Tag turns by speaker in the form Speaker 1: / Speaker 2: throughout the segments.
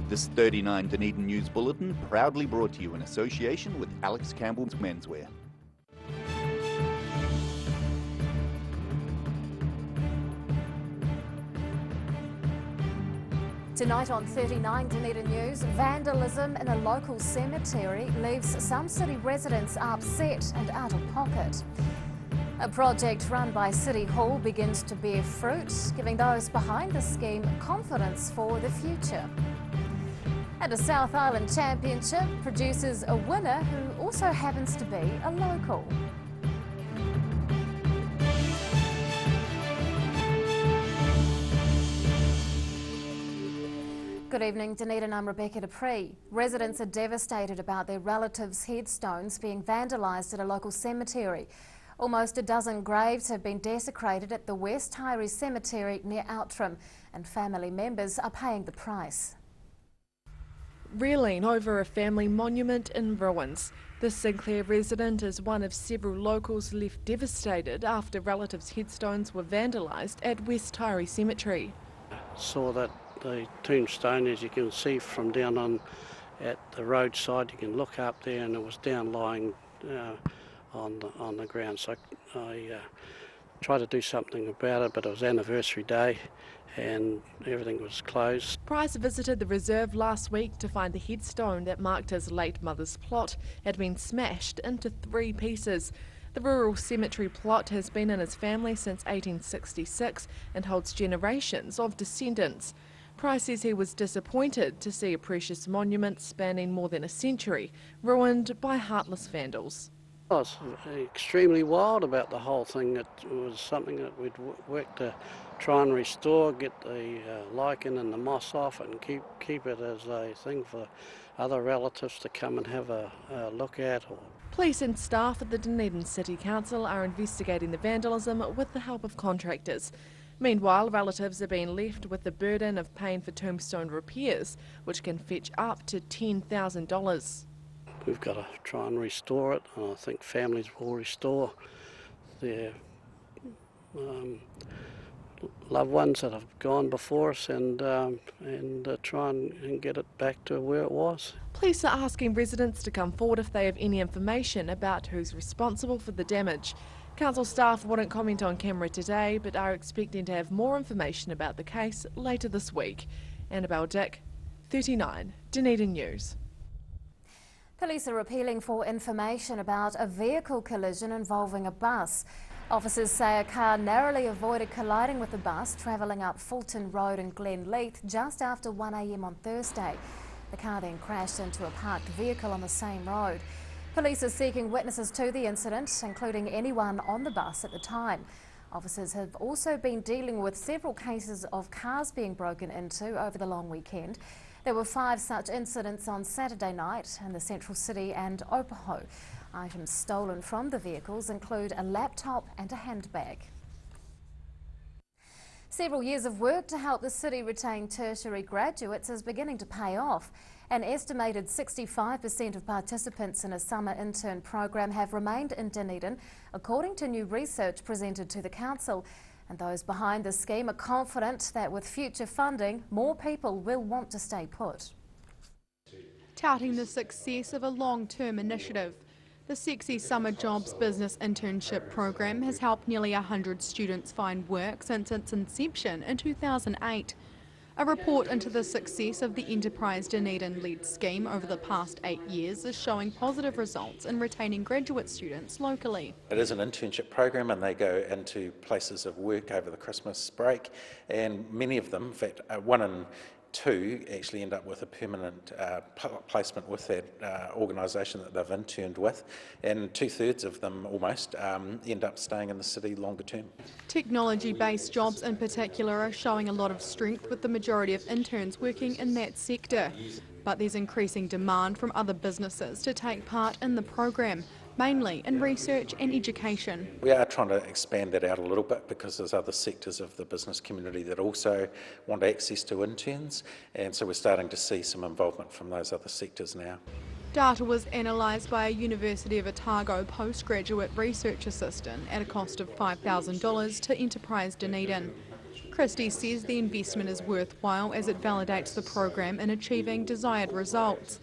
Speaker 1: This 39 Dunedin News Bulletin proudly brought to you in association with Alex Campbell's Menswear.
Speaker 2: Tonight on 39 Dunedin News, vandalism in a local cemetery leaves some city residents upset and out of pocket. A project run by City Hall begins to bear fruit, giving those behind the scheme confidence for the future. And a South Island Championship produces a winner who also happens to be a local. Good evening, Dunedin. I'm Rebecca Dupree. Residents are devastated about their relatives' headstones being vandalised at a local cemetery. Almost a dozen graves have been desecrated at the West Tyree Cemetery near Outram, and family members are paying the price.
Speaker 3: Reeling over a family monument in ruins. This Sinclair resident is one of several locals left devastated after relatives' headstones were vandalised at West Tyree Cemetery.
Speaker 4: Saw that the tombstone, as you can see from down on at the roadside, you can look up there, and it was down lying on the ground. So I tried to do something about it, but it was anniversary day and everything was closed.
Speaker 3: Price visited the reserve last week to find the headstone that marked his late mother's plot had been smashed into 3 pieces. The rural cemetery plot has been in his family since 1866 and holds generations of descendants. Price says he was disappointed to see a precious monument spanning more than a century ruined by heartless vandals.
Speaker 4: I was extremely wild about the whole thing. It was something that we'd worked to try and restore, get the lichen and the moss off it, and keep it as a thing for other relatives to come and have a look at.
Speaker 3: Police and staff at the Dunedin City Council are investigating the vandalism with the help of contractors. Meanwhile, relatives are being left with the burden of paying for tombstone repairs, which can fetch up to $10,000.
Speaker 4: We've got to try and restore it, and I think families will restore their loved ones that have gone before us and try and get it back to where it was.
Speaker 3: Police are asking residents to come forward if they have any information about who's responsible for the damage. Council staff wouldn't comment on camera today, but are expecting to have more information about the case later this week. Annabelle Dick, 39 Dunedin News.
Speaker 2: Police are appealing for information about a vehicle collision involving a bus. Officers say a car narrowly avoided colliding with a bus travelling up Fulton Road in Glenleith just after 1 a.m. on Thursday. The car then crashed into a parked vehicle on the same road. Police are seeking witnesses to the incident, including anyone on the bus at the time. Officers have also been dealing with several cases of cars being broken into over the long weekend. There were 5 such incidents on Saturday night in the central city and Opaho. Items stolen from the vehicles include a laptop and a handbag. Several years of work to help the city retain tertiary graduates is beginning to pay off. An estimated 65% of participants in a summer intern program have remained in Dunedin, according to new research presented to the council. And those behind the scheme are confident that with future funding, more people will want to stay put.
Speaker 5: Touting the success of a long-term initiative, the Sexy Summer Jobs Business Internship Program has helped nearly 100 students find work since its inception in 2008. A report into the success of the Enterprise Dunedin-led scheme over the past 8 years is showing positive results in retaining graduate students locally.
Speaker 6: It is an internship program, and they go into places of work over the Christmas break, and many of them, in fact 1 in 2 actually end up with a permanent placement with that organisation that they've interned with, and 2/3 of them almost end up staying in the city longer term.
Speaker 5: Technology-based jobs in particular are showing a lot of strength, with the majority of interns working in that sector. But there's increasing demand from other businesses to take part in the program, mainly in research and education.
Speaker 6: We are trying to expand that out a little bit because there's other sectors of the business community that also want access to interns, and so we're starting to see some involvement from those other sectors now.
Speaker 5: Data was analysed by a University of Otago postgraduate research assistant at a cost of $5,000 to Enterprise Dunedin. Christie says the investment is worthwhile as it validates the program in achieving desired results.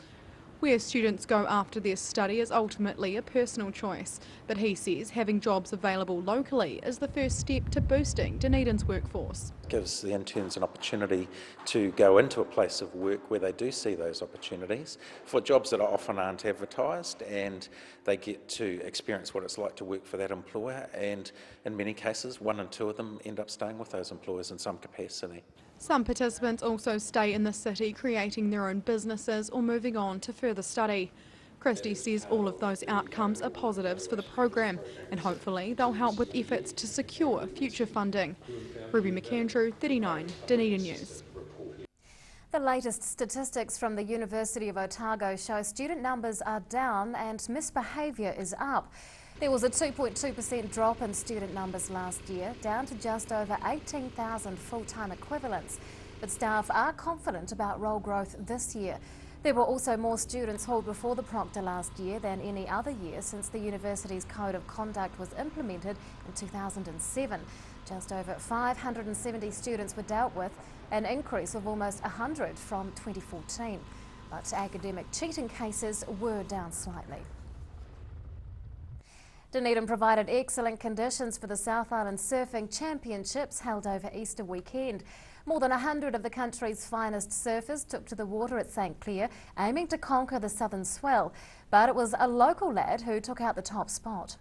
Speaker 5: Where students go after their study is ultimately a personal choice, but he says having jobs available locally is the first step to boosting Dunedin's workforce.
Speaker 6: It gives the interns an opportunity to go into a place of work where they do see those opportunities for jobs that often aren't advertised, and they get to experience what it's like to work for that employer, and in many cases 1 and 2 of them end up staying with those employers in some capacity.
Speaker 5: Some participants also stay in the city creating their own businesses or moving on to further study. Christie says all of those outcomes are positives for the program and hopefully they'll help with efforts to secure future funding. Ruby McAndrew, 39, Dunedin News.
Speaker 2: The latest statistics from the University of Otago show student numbers are down and misbehaviour is up. There was a 2.2% drop in student numbers last year, down to just over 18,000 full-time equivalents. But staff are confident about role growth this year. There were also more students hauled before the proctor last year than any other year since the university's Code of Conduct was implemented in 2007. Just over 570 students were dealt with, an increase of almost 100 from 2014. But academic cheating cases were down slightly. Dunedin provided excellent conditions for the South Island Surfing Championships held over Easter weekend. More than 100 of the country's finest surfers took to the water at St Clair, aiming to conquer the southern swell. But it was a local lad who took out the top spot.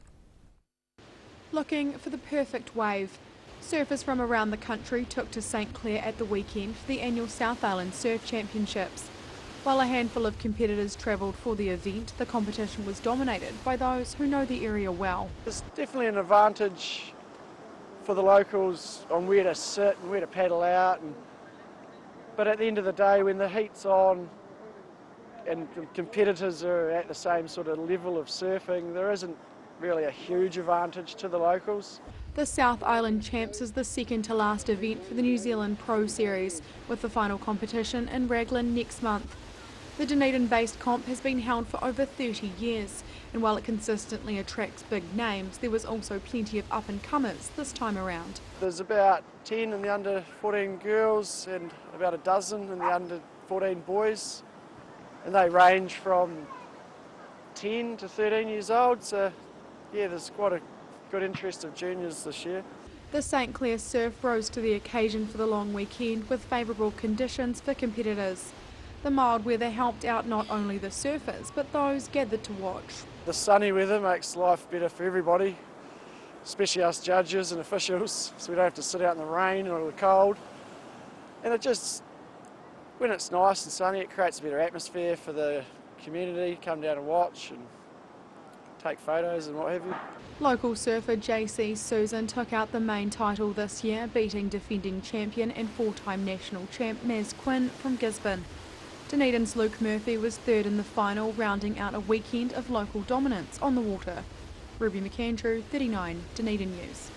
Speaker 5: Looking for the perfect wave, surfers from around the country took to St Clair at the weekend for the annual South Island Surf Championships. While a handful of competitors travelled for the event, the competition was dominated by those who know the area well.
Speaker 7: There's definitely an advantage for the locals on where to sit and where to paddle out. But at the end of the day, when the heat's on and competitors are at the same sort of level of surfing, there isn't really a huge advantage to the locals.
Speaker 5: The South Island Champs is the second to last event for the New Zealand Pro Series, with the final competition in Raglan next month. The Dunedin-based comp has been held for over 30 years, and while it consistently attracts big names, there was also plenty of up-and-comers this time around.
Speaker 7: There's about 10 in the under 14 girls and about a dozen in the under 14 boys, and they range from 10 to 13 years old, so yeah, there's quite a good interest of juniors this year.
Speaker 5: The St Clair surf rose to the occasion for the long weekend with favourable conditions for competitors. The mild weather helped out not only the surfers but those gathered to watch.
Speaker 7: The sunny weather makes life better for everybody, especially us judges and officials, so we don't have to sit out in the rain or the cold. And it just, when it's nice and sunny, it creates a better atmosphere for the community to come down and watch and take photos and what have you.
Speaker 5: Local surfer JC Susan took out the main title this year, beating defending champion and four-time national champ Maz Quinn from Gisborne. Dunedin's Luke Murphy was third in the final, rounding out a weekend of local dominance on the water. Ruby McAndrew, 39, Dunedin News.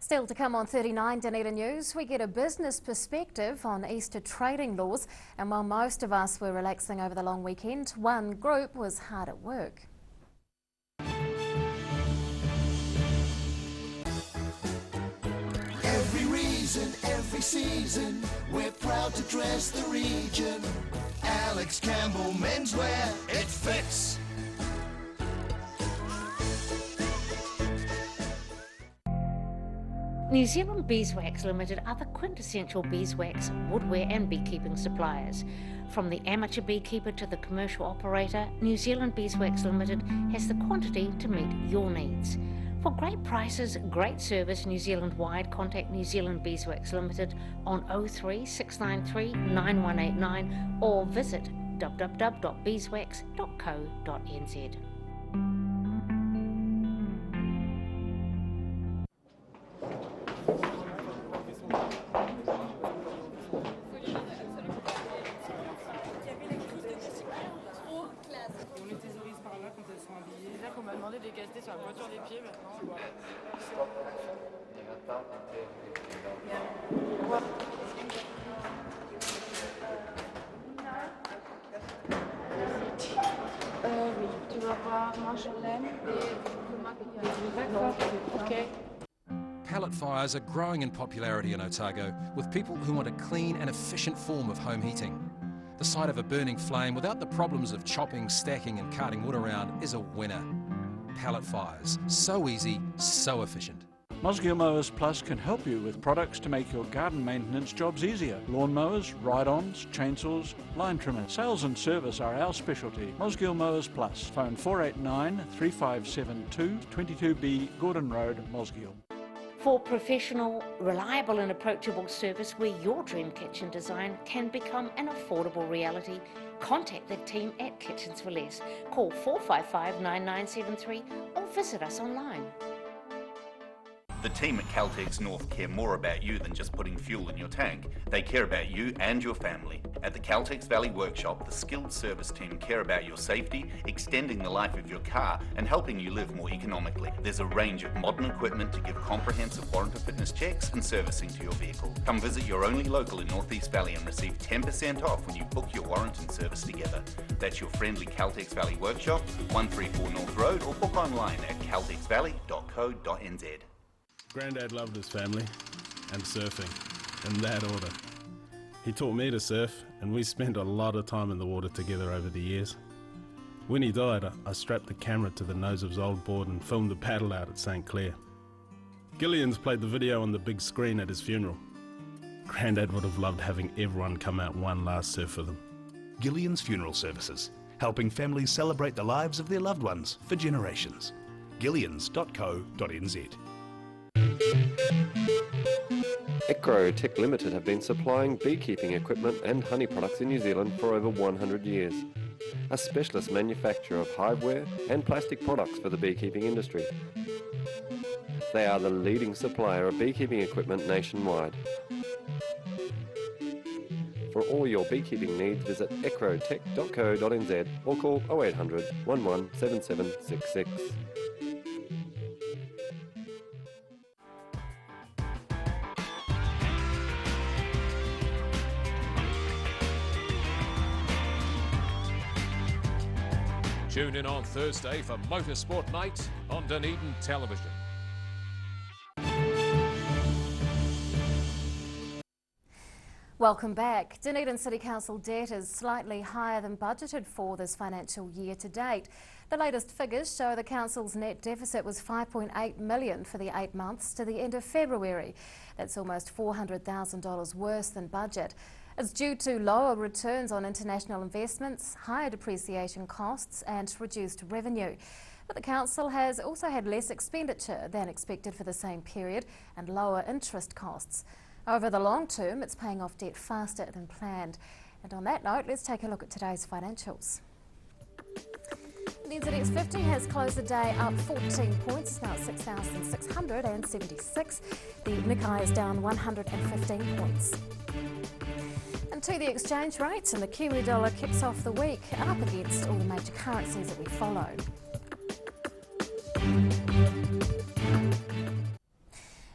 Speaker 2: Still to come on 39 Dunedin News, we get a business perspective on Easter trading laws, and while most of us were relaxing over the long weekend, one group was hard at work.
Speaker 8: Every reason, every season, we're proud to dress the region. Alex Campbell menswear, it fits.
Speaker 9: New Zealand Beeswax Limited are the quintessential beeswax, woodwear and beekeeping suppliers. From the amateur beekeeper to the commercial operator, New Zealand Beeswax Limited has the quantity to meet your needs. For great prices, great service New Zealand-wide, contact New Zealand Beeswax Limited on 03 693 9189 or visit www.beeswax.co.nz.
Speaker 10: On m'a demandé d'écaster sur la pointure des pieds maintenant. Oui, tu vas voir, moi je l'aime et le maquillage. D'accord, ok.
Speaker 11: Pellet fires are growing in popularity in Otago, with people who want a clean and efficient form of home heating. The sight of a burning flame without the problems of chopping, stacking and carting wood around is a winner. Pellet fires, so easy, so efficient.
Speaker 12: Mosgiel Mowers Plus can help you with products to make your garden maintenance jobs easier. Lawn mowers, ride-ons, chainsaws, line trimmers. Sales and service are our specialty. Mosgiel Mowers Plus. Phone 489 3572 22B Gordon Road, Mosgiel.
Speaker 9: For professional, reliable and approachable service where your dream kitchen design can become an affordable reality, contact the team at Kitchens for Less. Call 455 9973 or visit us online.
Speaker 1: The team at Caltex North care more about you than just putting fuel in your tank. They care about you and your family. At the Caltex Valley Workshop, the skilled service team care about your safety, extending the life of your car and helping you live more economically. There's a range of modern equipment to give comprehensive warranty fitness checks and servicing to your vehicle. Come visit your only local in North East Valley and receive 10% off when you book your warrant and service together. That's your friendly Caltex Valley Workshop, 134 North Road, or book online at caltexvalley.co.nz.
Speaker 13: Grandad loved his family and surfing, in that order. He taught me to surf, and we spent a lot of time in the water together over the years. When he died, I strapped the camera to the nose of his old board and filmed the paddle out at St. Clair. Gillian's played the video on the big screen at his funeral. Grandad would have loved having everyone come out one last surf with him.
Speaker 14: Gillian's Funeral Services, helping families celebrate the lives of their loved ones for generations. Gillians.co.nz.
Speaker 15: Tech Limited have been supplying beekeeping equipment and honey products in New Zealand for over 100 years. A specialist manufacturer of hiveware and plastic products for the beekeeping industry. They are the leading supplier of beekeeping equipment nationwide. For all your beekeeping needs, visit ecrotech.co.nz or call 0800 11 7766.
Speaker 16: Tune in on Thursday for Motorsport Night on Dunedin Television.
Speaker 2: Welcome back. Dunedin City Council debt is slightly higher than budgeted for this financial year to date. The latest figures show the council's net deficit was $5.8 million for the 8 months to the end of February. That's almost $400,000 worse than budget. It's due to lower returns on international investments, higher depreciation costs and reduced revenue. But the council has also had less expenditure than expected for the same period and lower interest costs. Over the long term, it's paying off debt faster than planned. And on that note, let's take a look at today's financials. The NZX 50 has closed the day up 14 points, now 6,676. The Nikkei is down 115 points. And to the exchange rates, and the Kiwi dollar kicks off the week up against all the major currencies that we follow.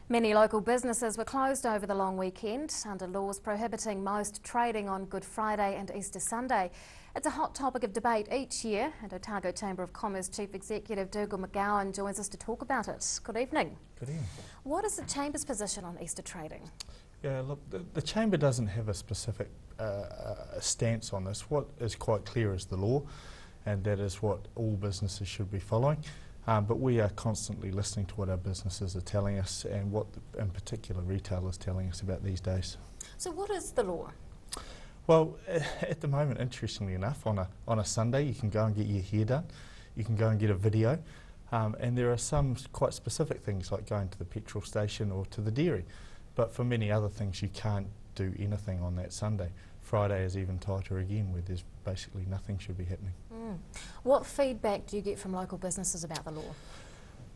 Speaker 2: Many local businesses were closed over the long weekend under laws prohibiting most trading on Good Friday and Easter Sunday. It's a hot topic of debate each year, and Otago Chamber of Commerce Chief Executive Dougal McGowan joins us to talk about it. Good evening.
Speaker 17: Good evening.
Speaker 2: What is the Chamber's position on Easter trading?
Speaker 17: Yeah, look, the Chamber doesn't have a specific stance on this. What is quite clear is the law, and that is what all businesses should be following. But we are constantly listening to what our businesses are telling us and what, in particular, retailers telling us about these days.
Speaker 2: So what is the law?
Speaker 17: Well, at the moment, interestingly enough, on a Sunday you can go and get your hair done, you can go and get a video, and there are some quite specific things like going to the petrol station or to the dairy. But for many other things you can't do anything on that Sunday. Friday is even tighter again, where there's basically nothing should be happening.
Speaker 2: What feedback do you get from local businesses about the law?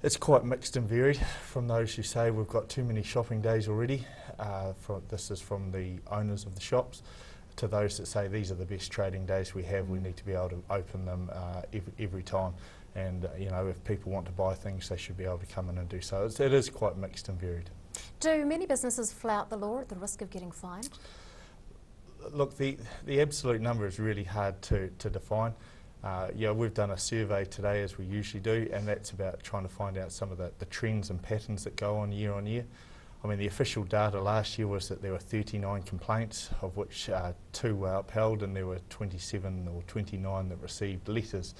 Speaker 17: It's quite mixed and varied, from those who say we've got too many shopping days already, this is from the owners of the shops, to those that say these are the best trading days we have, we need to be able to open them every time. And you know, if people want to buy things, they should be able to come in and do so. It is quite mixed and varied.
Speaker 2: Do many businesses flout the law at the risk of getting fined?
Speaker 17: Look, the absolute number is really hard to define. Yeah, we've done a survey today, as we usually do, and that's about trying to find out some of the trends and patterns that go on year. I mean, the official data last year was that there were 39 complaints, of which 2 were upheld, and there were 27 or 29 that received letters.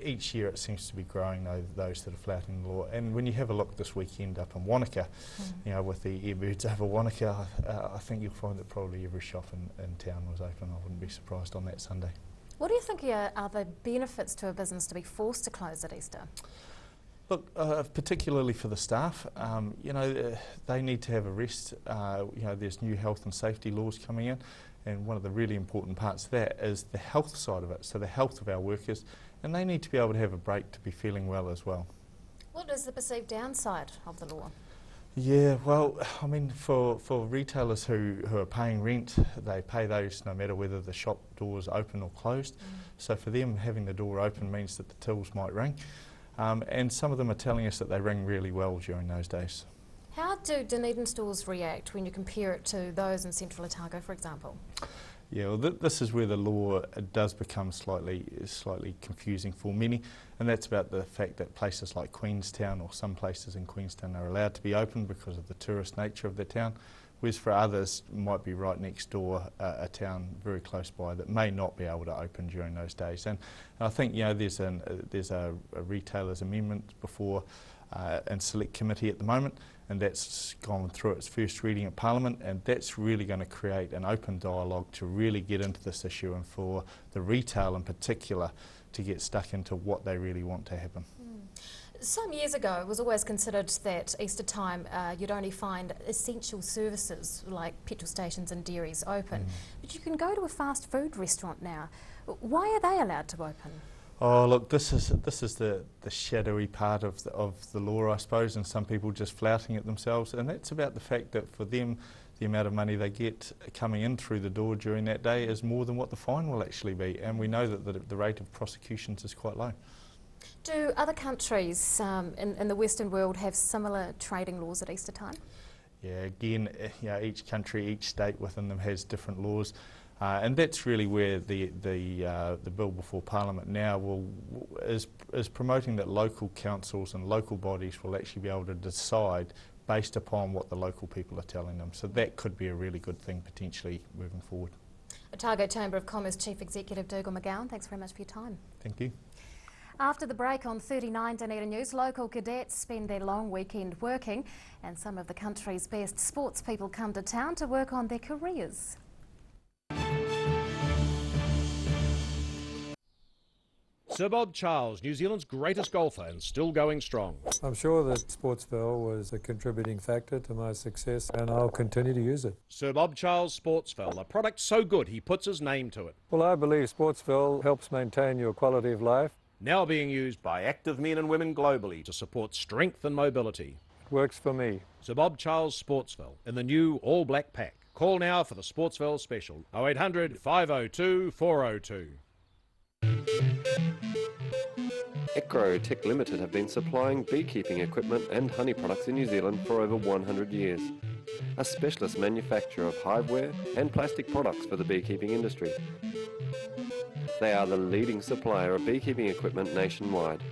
Speaker 17: Each year it seems to be growing, those that are flouting the law. And when you have a look this weekend up in Wanaka, with the Airbirds over Wanaka, I think you'll find that probably every shop in town was open. I wouldn't be surprised on that Sunday.
Speaker 2: What do you think are the benefits to a business to be forced to close at Easter?
Speaker 17: Look, particularly for the staff, they need to have a rest. There's new health and safety laws coming in, and one of the really important parts of that is the health side of it, so the health of our workers, and they need to be able to have a break to be feeling well as well.
Speaker 2: What is the perceived downside of the law?
Speaker 17: Yeah, well, I mean, for retailers who are paying rent, they pay those no matter whether the shop door is open or closed. So for them, having the door open means that the tills might ring. And some of them are telling us that they ring really well during those days.
Speaker 2: How do Dunedin stores react when you compare it to those in Central Otago, for example?
Speaker 17: Yeah, well, this is where the law does become slightly confusing for many, and that's about the fact that places like Queenstown or some places in Queenstown are allowed to be open because of the tourist nature of the town, whereas for others might be right next door, a town very close by that may not be able to open during those days. And I think there's a retailers amendment before and select committee at the moment, and that's gone through its first reading at Parliament, and that's really going to create an open dialogue to really get into this issue, and for the retail in particular to get stuck into what they really want to happen.
Speaker 2: Some years ago, it was always considered that Easter time you'd only find essential services like petrol stations and dairies open. But you can go to a fast food restaurant now. Why are they allowed to open?
Speaker 17: Oh, look, this is the shadowy part of the law, I suppose, and some people just flouting it themselves. And that's about the fact that for them, the amount of money they get coming in through the door during that day is more than what the fine will actually be. And we know that the rate of prosecutions is quite low.
Speaker 2: Do other countries in the Western world have similar trading laws at Easter time?
Speaker 17: Yeah, again, each country, each state within them has different laws, and that's really where the bill before Parliament now is promoting that local councils and local bodies will actually be able to decide based upon what the local people are telling them. So that could be a really good thing potentially moving forward.
Speaker 2: Otago Chamber of Commerce Chief Executive Dougal McGowan, thanks very much for your time.
Speaker 17: Thank you.
Speaker 2: After the break on 39 Dunedin News, local cadets spend their long weekend working, and some of the country's best sports people come to town to work on their careers.
Speaker 16: Sir Bob Charles, New Zealand's greatest golfer and still going strong.
Speaker 18: I'm sure that Sportsville was a contributing factor to my success, and I'll continue to use it.
Speaker 16: Sir Bob Charles Sportsville, a product so good he puts his name to it.
Speaker 18: Well, I believe Sportsville helps maintain your quality of life.
Speaker 16: Now being used by active men and women globally to support strength and mobility.
Speaker 18: It works for me.
Speaker 16: Sir Bob Charles Sportsville in the new all-black pack. Call now for the Sportsville special, 0800 502 402.
Speaker 15: Tech Limited have been supplying beekeeping equipment and honey products in New Zealand for over 100 years. A specialist manufacturer of hiveware and plastic products for the beekeeping industry. They are the leading supplier of beekeeping equipment nationwide.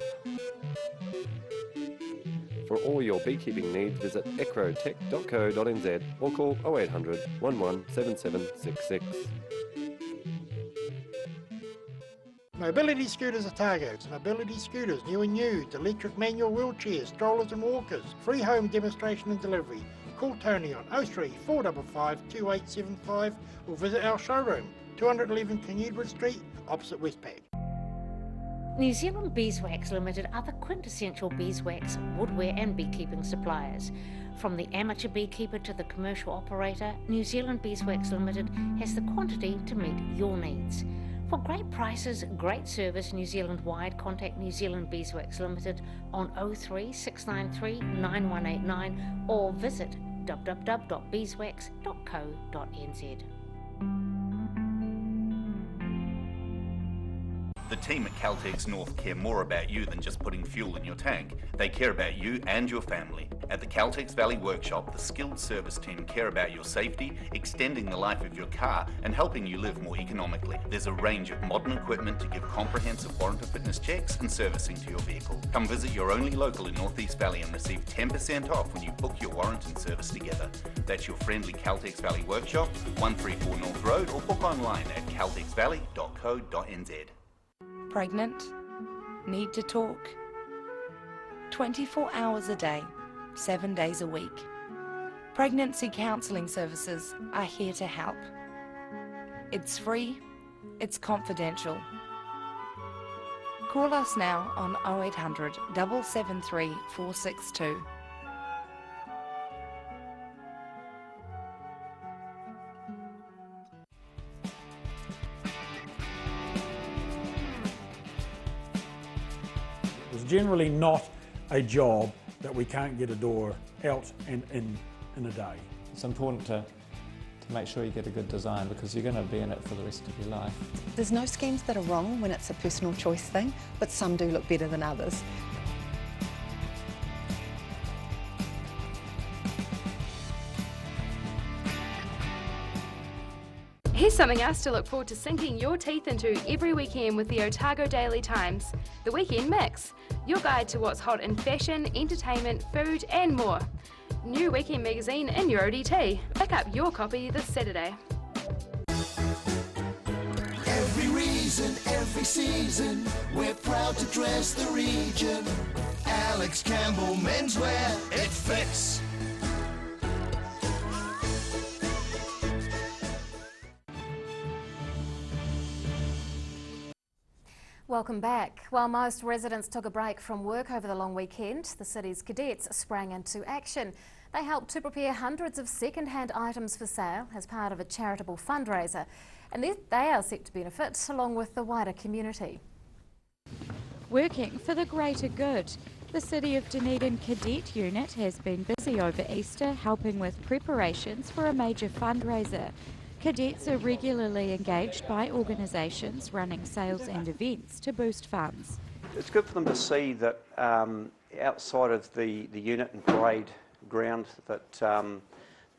Speaker 15: For all your beekeeping needs, visit ecrotech.co.nz or call 0800 117766.
Speaker 19: Mobility Scooters Otago's Mobility Scooters, new and used, electric manual wheelchairs, strollers and walkers, free home demonstration and delivery. Call Tony on 03 455 2875 or visit our showroom, 211 Canudwood Street, opposite Westpac.
Speaker 9: New Zealand Beeswax Limited are the quintessential beeswax, woodware and beekeeping suppliers. From the amateur beekeeper to the commercial operator, New Zealand Beeswax Limited has the quantity to meet your needs. For great prices, great service New Zealand-wide, contact New Zealand Beeswax Limited on 03 693 9189 or visit www.beeswax.co.nz.
Speaker 1: The team at Caltex North care more about you than just putting fuel in your tank. They care about you and your family. At the Caltex Valley Workshop, the skilled service team care about your safety, extending the life of your car and helping you live more economically. There's a range of modern equipment to give comprehensive warrant of fitness checks and servicing to your vehicle. Come visit your only local in North East Valley and receive 10% off when you book your warrant and service together. That's your friendly Caltex Valley Workshop, 134 North Road, or book online at caltexvalley.co.nz.
Speaker 20: Pregnant? Need to talk? 24 hours a day, 7 days a week. Pregnancy counselling services are here to help. It's free, it's confidential. Call us now on 0800 773 462.
Speaker 21: It's generally not a job that we can't get a door out and in a day.
Speaker 22: It's important to make sure you get a good design because you're going to be in it for the rest of your life.
Speaker 23: There's no schemes that are wrong when it's a personal choice thing, but some do look better than others.
Speaker 24: Here's something else to look forward to sinking your teeth into every weekend with the Otago Daily Times, the Weekend Mix, your guide to what's hot in fashion, entertainment, food and more. New weekend magazine in your ODT. Pick up your copy this Saturday.
Speaker 8: Every reason, every season, we're proud to dress the region. Alex Campbell Menswear, it fits.
Speaker 2: Welcome back. While most residents took a break from work over the long weekend, the city's cadets sprang into action. They helped to prepare hundreds of second-hand items for sale as part of a charitable fundraiser, and they are set to benefit along with the wider community.
Speaker 25: Working for the greater good, the City of Dunedin Cadet Unit has been busy over Easter helping with preparations for a major fundraiser. Cadets are regularly engaged by organisations running sales and events to boost funds.
Speaker 26: It's good for them to see that outside of the unit and parade ground that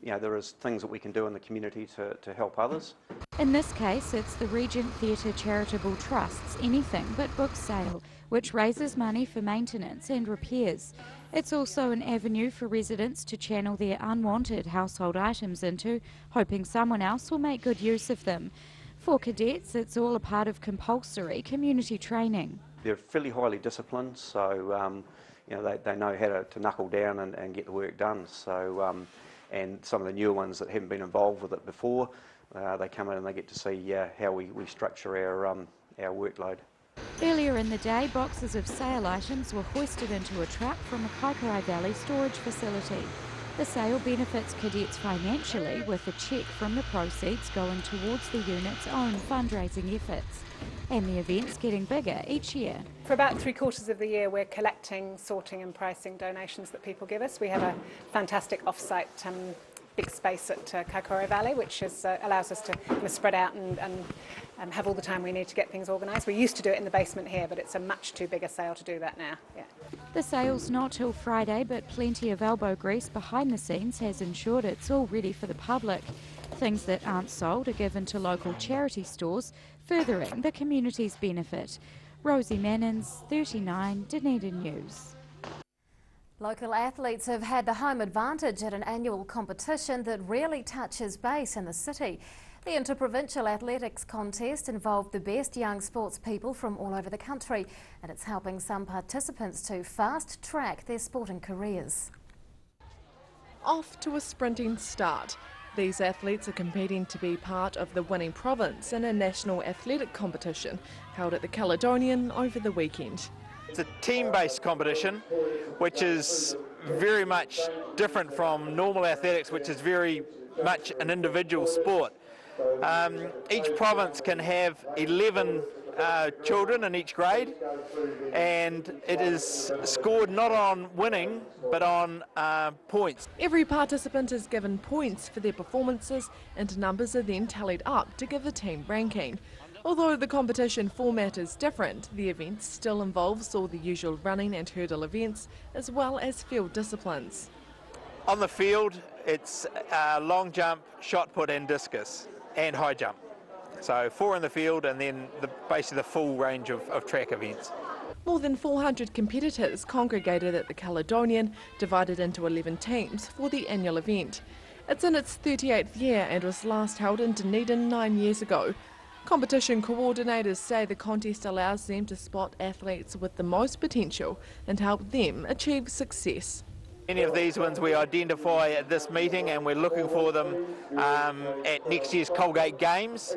Speaker 26: there is things that we can do in the community to help others.
Speaker 25: In this case, it's the Regent Theatre Charitable Trust's Anything But Books sale, which raises money for maintenance and repairs. It's also an avenue for residents to channel their unwanted household items into, hoping someone else will make good use of them. For cadets, it's all a part of compulsory community training.
Speaker 26: They're fairly highly disciplined, so they know how to knuckle down and get the work done. So, and some of the newer ones that haven't been involved with it before, they come in and they get to see how we structure our workload.
Speaker 25: Earlier in the day, boxes of sale items were hoisted into a truck from a Kaikorai Valley storage facility. The sale benefits cadets financially, with a cheque from the proceeds going towards the unit's own fundraising efforts. And the event's getting bigger each year.
Speaker 27: For about 3/4 of the year, we're collecting, sorting and pricing donations that people give us. We have a fantastic off-site big space at Kaikorai Valley, which allows us to spread out and have all the time we need to get things organised. We used to do it in the basement here, but it's a much too big a sale to do that now. Yeah.
Speaker 25: The sale's not till Friday, but plenty of elbow grease behind the scenes has ensured it's all ready for the public. Things that aren't sold are given to local charity stores, furthering the community's benefit. Rosie Mannins, 39 Dunedin News.
Speaker 2: Local athletes have had the home advantage at an annual competition that rarely touches base in the city. The Interprovincial Athletics Contest involved the best young sports people from all over the country, and it's helping some participants to fast-track their sporting careers.
Speaker 3: Off to a sprinting start. These athletes are competing to be part of the winning province in a national athletic competition held at the Caledonian over the weekend.
Speaker 28: It's a team-based competition, which is very much different from normal athletics, which is very much an individual sport. Each province can have 11 children in each grade, and it is scored not on winning, but on points.
Speaker 3: Every participant is given points for their performances, and numbers are then tallied up to give the team ranking. Although the competition format is different, the event still involves all the usual running and hurdle events, as well as field disciplines.
Speaker 28: On the field, it's long jump, shot put and discus, and high jump. So 4 in the field and then basically the full range of track events.
Speaker 3: More than 400 competitors congregated at the Caledonian, divided into 11 teams for the annual event. It's in its 38th year and was last held in Dunedin 9 years ago. Competition coordinators say the contest allows them to spot athletes with the most potential and help them achieve success.
Speaker 28: Any of these ones we identify at this meeting, and we're looking for them at next year's Colgate Games,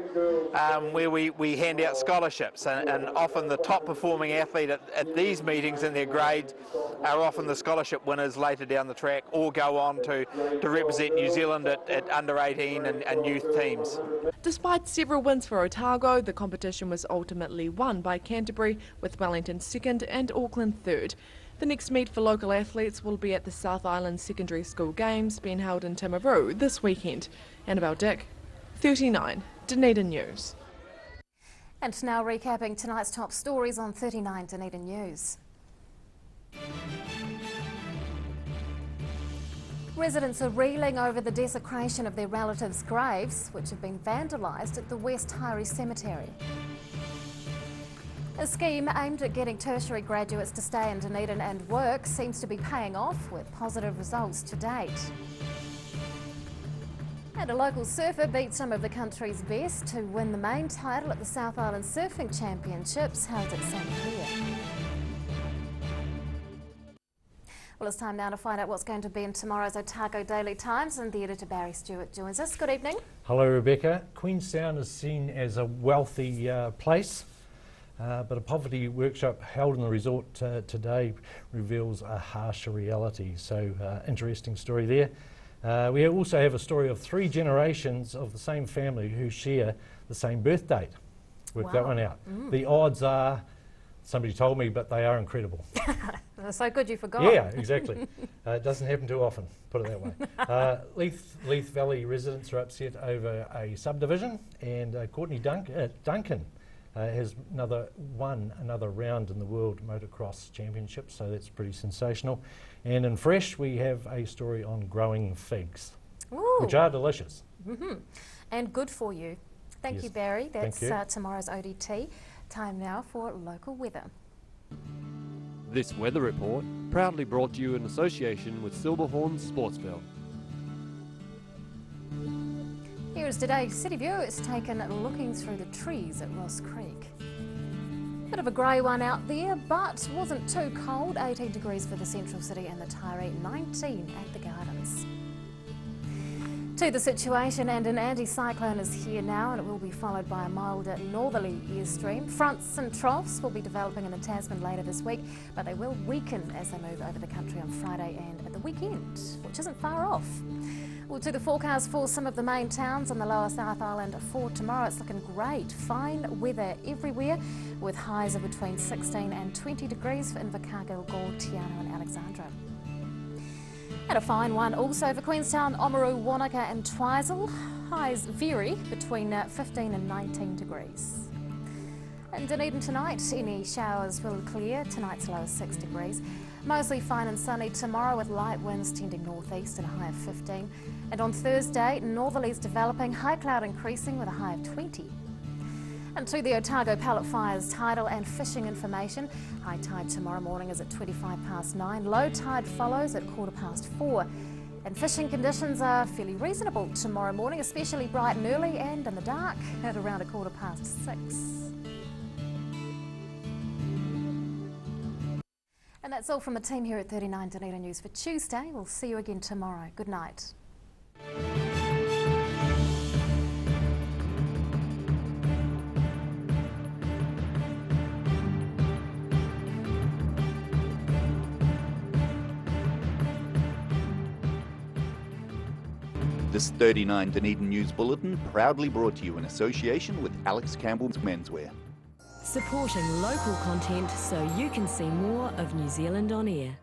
Speaker 28: where we hand out scholarships, and often the top performing athlete at these meetings in their grade are often the scholarship winners later down the track, or go on to represent New Zealand at under 18 and youth teams.
Speaker 3: Despite several wins for Otago, the competition was ultimately won by Canterbury, with Wellington second and Auckland third. The next meet for local athletes will be at the South Island Secondary School Games, being held in Timaru this weekend. Annabelle Dick, 39, Dunedin News.
Speaker 2: And now recapping tonight's top stories on 39 Dunedin News. Residents are reeling over the desecration of their relatives' graves, which have been vandalised at the West Hyrie Cemetery. A scheme aimed at getting tertiary graduates to stay in Dunedin and work seems to be paying off, with positive results to date. And a local surfer beat some of the country's best to win the main title at the South Island Surfing Championships held at St Clair. Well, it's time now to find out what's going to be in tomorrow's Otago Daily Times, and the editor Barry Stewart joins us. Good evening.
Speaker 4: Hello, Rebecca. Queenstown is seen as a wealthy place. But a poverty workshop held in the resort today reveals a harsher reality. So, interesting story there. We also have a story of 3 generations of the same family who share the same birth date. Work that one out. The odds are, somebody told me, but they are incredible.
Speaker 2: So good you forgot.
Speaker 4: Yeah, exactly. It doesn't happen too often, put it that way. Leith Valley residents are upset over a subdivision, and Courtney Duncan has won another round in the World Motocross Championship, so that's pretty sensational. And in Fresh, we have a story on growing figs, which are delicious.
Speaker 2: And good for you. Thank you, Barry. That's tomorrow's ODT. Time now for local weather.
Speaker 15: This weather report proudly brought to you in association with Silverhorns Sportsville.
Speaker 2: Here is today's city view. It's taken looking through the trees at Ross Creek. Bit of a grey one out there, but wasn't too cold. 18 degrees for the central city and the Tyree, 19 at the Gardens. To the situation, and an anticyclone is here now, and it will be followed by a milder northerly airstream. Fronts and troughs will be developing in the Tasman later this week, but they will weaken as they move over the country on Friday and at the weekend, which isn't far off. Well, to the forecast for some of the main towns on the lower South Island for tomorrow, it's looking great. Fine weather everywhere, with highs of between 16 and 20 degrees for Invercargill, Gore, Tiana and Alexandra. And a fine one also for Queenstown, Oamaru, Wanaka and Twizel. Highs vary between 15 and 19 degrees. In Dunedin tonight, any showers will clear. Tonight's low is 6 degrees. Mostly fine and sunny tomorrow, with light winds tending northeast and a high of 15. And on Thursday, northerlies developing, high cloud increasing with a high of 20. And to the Otago Pallet Fires tidal and fishing information. High tide tomorrow morning is at 9:25. Low tide follows at 4:15. And fishing conditions are fairly reasonable tomorrow morning, especially bright and early and in the dark at around 6:15. And that's all from the team here at 39 Dunedin News for Tuesday. We'll see you again tomorrow. Good night.
Speaker 1: This 39 Dunedin News Bulletin proudly brought to you in association with Alex Campbell's Menswear.
Speaker 5: Supporting local content so you can see more of New Zealand on air.